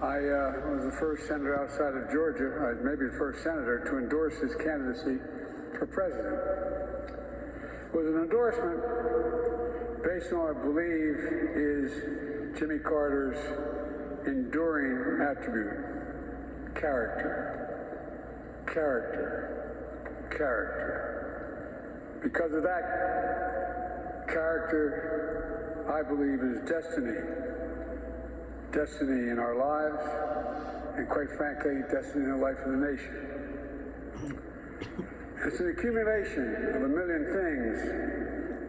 I was the first senator outside of Georgia, maybe the first senator, to endorse his candidacy for president. It was an endorsement based on what I believe is Jimmy Carter's enduring attribute: character, character, character. Because of that character, I believe, is destiny. Destiny in our lives, and quite frankly, destiny in the life of the nation. It's an accumulation of a million things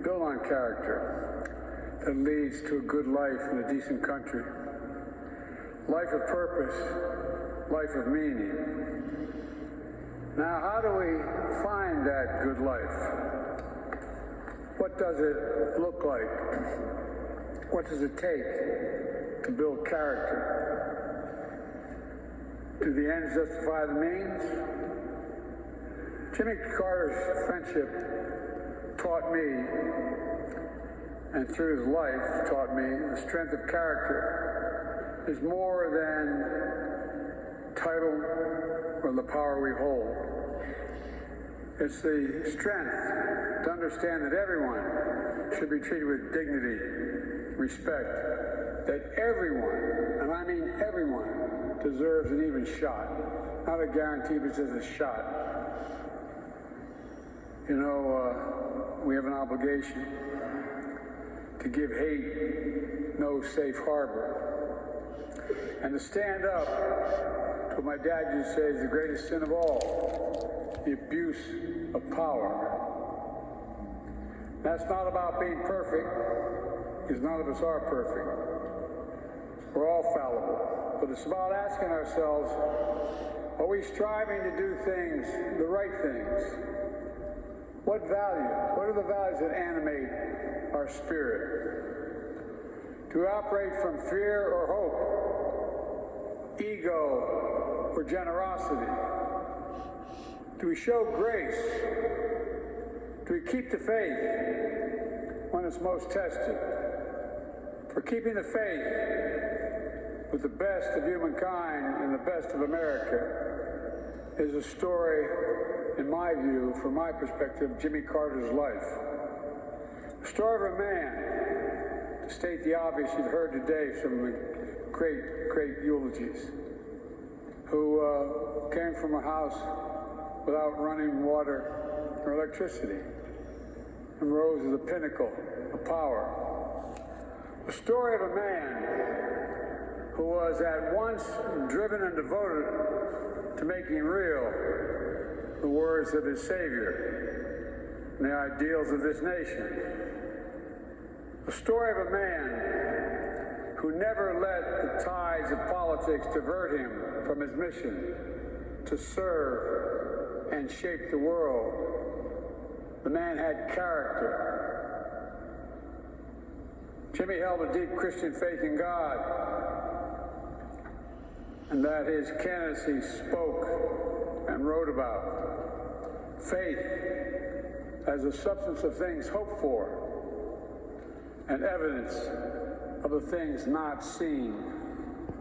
built on character that leads to a good life in a decent country. Life of purpose, life of meaning. Now, how do we find that good life? What does it look like? What does it take to build character? Do the ends justify the means? Jimmy Carter's friendship taught me, and through his life taught me, the strength of character is more than title or the power we hold. It's the strength to understand that everyone should be treated with dignity, respect, that everyone, and I mean everyone, deserves an even shot. Not a guarantee, but just a shot. You know, we have an obligation to give hate no safe harbor. And to stand up to what my dad used to say is the greatest sin of all, the abuse of power. That's not about being perfect, because none of us are perfect. We're all fallible. But it's about asking ourselves, are we striving to do things, the right things? What values? What are the values that animate our spirit? Do we operate from fear or hope? Ego or generosity? Do we show grace? Do we keep the faith when it's most tested? For keeping the faith with the best of humankind and the best of America is a story, in my view, from my perspective, Jimmy Carter's life. The story of a man, to state the obvious, you've heard today some of the great eulogies, who came from a house without running water or electricity and rose to the pinnacle of power. The story of a man who was at once driven and devoted to making real the words of his Savior and the ideals of this nation. The story of a man who never let the tides of politics divert him from his mission to serve and shape the world. The man had character. Jimmy held a deep Christian faith in God, and that his candidacy spoke and wrote about. Faith as a substance of things hoped for and evidence of the things not seen.